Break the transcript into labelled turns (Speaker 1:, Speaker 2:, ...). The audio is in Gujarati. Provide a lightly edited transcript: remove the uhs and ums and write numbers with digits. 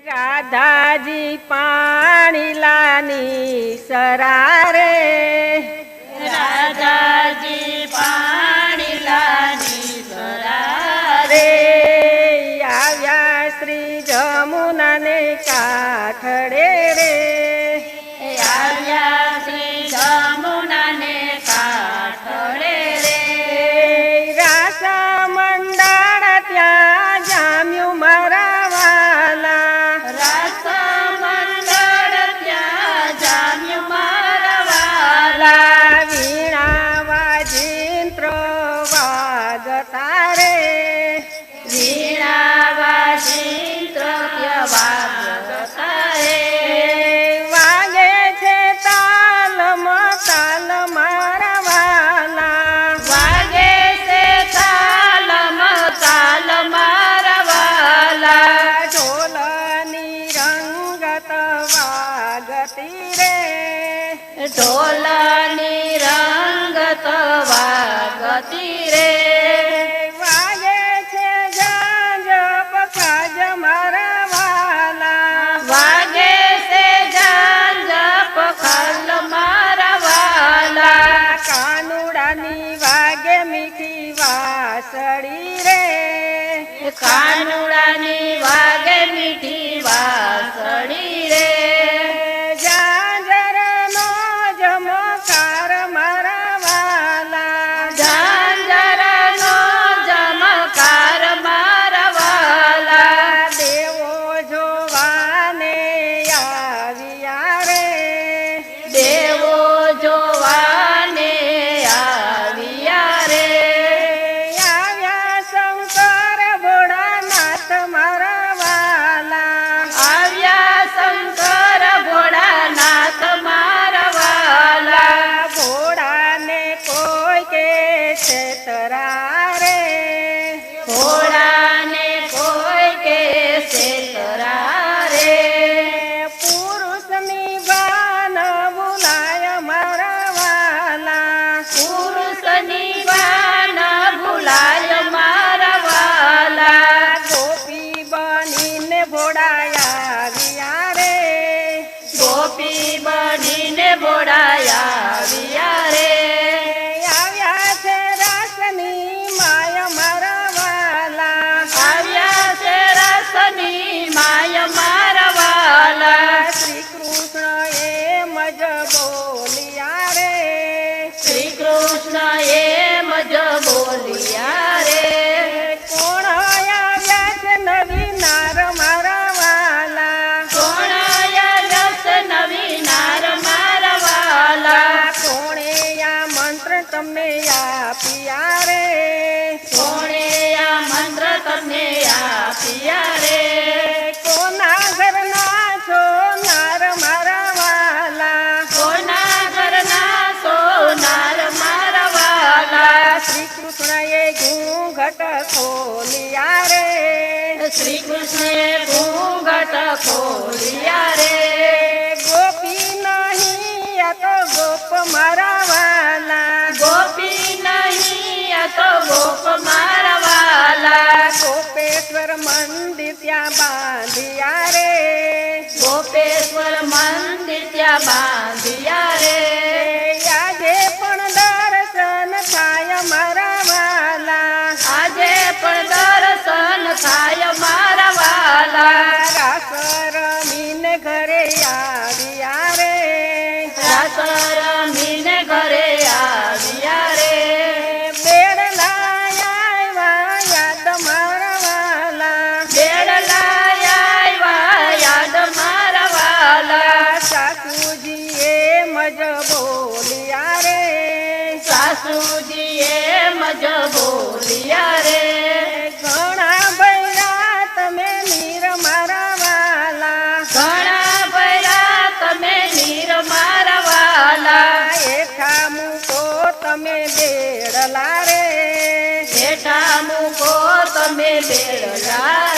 Speaker 1: રાધાજી પાણી લાની સરારે,
Speaker 2: રાધાજી પાણી લાની સરારે,
Speaker 1: આવ્યા શ્રી જમુનાને કાંઠડે રે,
Speaker 2: આવ્યા શ્રી જમુનાને કાંઠડે રે,
Speaker 1: રાસ મંડળ ત્યાં જામ્યું મારા વાલા,
Speaker 2: રાસ મંડળ ત્યાં જામ્યું મારા વાલા,
Speaker 1: વીણા વાજિંત્ર વાગતા રે,
Speaker 2: વીણા વાજિંત્ર વાગતા રે,
Speaker 1: વાગે છે તાલમ તાલ મારા વાલા,
Speaker 2: વાગે છે તાલમ તાલ મારા વાલા,
Speaker 1: ઢોલની રંગત વાગતી રે,
Speaker 2: ઢોલની રંગત વાગતી રે,
Speaker 1: વાગે છે જાંજ પખાજ મારા વાલા,
Speaker 2: વાગે છે જાંજ પખલ મારા વાલા,
Speaker 1: કાનુડાની વાગે મીઠી વાસળી રે,
Speaker 2: કાનુડાની વાગે મીઠી વાસળી રે,
Speaker 1: ઝાંઝરનો ઝમકાર મારા વાલા,
Speaker 2: ઝાંઝરનો ઝમકાર મારા વાલા,
Speaker 1: દેવો જોવાને આવ્યા રે,
Speaker 2: દેવો જોવાને આવ્યા રે,
Speaker 1: આવ્યા શંકર ભોળાનાથ મારા વાલા,
Speaker 2: આવ્યા શંકર ભોળાનાથ મારા વાલા,
Speaker 1: ભોળાને કોઈ કે છેતરા રે,
Speaker 2: ભોળાને કોઈ કે છે તરા રે,
Speaker 1: પુરુષની બાન ભૂલાય મારા વાલા,
Speaker 2: પુરુષની બાન ભૂલાય મારા વાલા,
Speaker 1: ગોપી બનીને ભોળાયા આવ્યા રે,
Speaker 2: ગોપી બનીને ભોળાયા આવ્યા રે,
Speaker 1: આવ્યા છે રાસની માય મારા વાલા,
Speaker 2: આવ્યા છે રસની માય મારા વાલા,
Speaker 1: શ્રી કૃષ્ણ એમ જ બોલ્યા રે,
Speaker 2: શ્રી કૃષ્ણ એમ જ બોલ્યા રે,
Speaker 1: કોણ આવ્યા છે નવી નાર મારા વાલા,
Speaker 2: કોણ આવ્યા છે નવી નાર મારા વાલા,
Speaker 1: કોણે આ મંત્ર તમને આપ્યા રે,
Speaker 2: કોણે આ મંત્ર તમને આપ્યા રે,
Speaker 1: કોના ઘરના છો નાર મારા વાલા,
Speaker 2: કોના ઘરના સોનાર મારા વાલા,
Speaker 1: શ્રી કૃષ્ણએ ઘૂંઘટ ખોલ્યા રે,
Speaker 2: શ્રી કૃષ્ણે ઘૂંઘટ ખોલ્યા રે,
Speaker 1: ગોપી નહીં આ તો ગોપ મારા વાલા,
Speaker 2: ગોપી નહીં આ તો ગોપ મારા વાલા,
Speaker 1: ગોપેશ્વર મંદિર ત્યાં બાંધ્યા રે,
Speaker 2: ગોપેશ્વર મંદિર ત્યાં બાંધ્યા રે,
Speaker 1: આજે પણ દર્શન થાય મારા વાલા,
Speaker 2: આજે પણ દર્શન થાય મારા વાલા,
Speaker 1: રાસ રમીને ઘરે આવ્યા રે,
Speaker 2: રાસ રમીને ઘરે આવ્યા રે,
Speaker 1: બેડલા આવ્યા યાદ મારા વાલા,
Speaker 2: બેડલા આવ્યા યાદ મારા વાલા,
Speaker 1: સાસુજીએ મજ બોલ્યા રે,
Speaker 2: સાસુજીએ મજ બોલ્યા રે,
Speaker 1: ઘણા ભૈરા તમે નીર મારા વાલા,
Speaker 2: ઘણા ભૈરા તમે નીર મારા વાલા,
Speaker 1: એઠા મૂકો તમે બેડલા રે,
Speaker 2: જેઠા મૂકો તમે બેડલા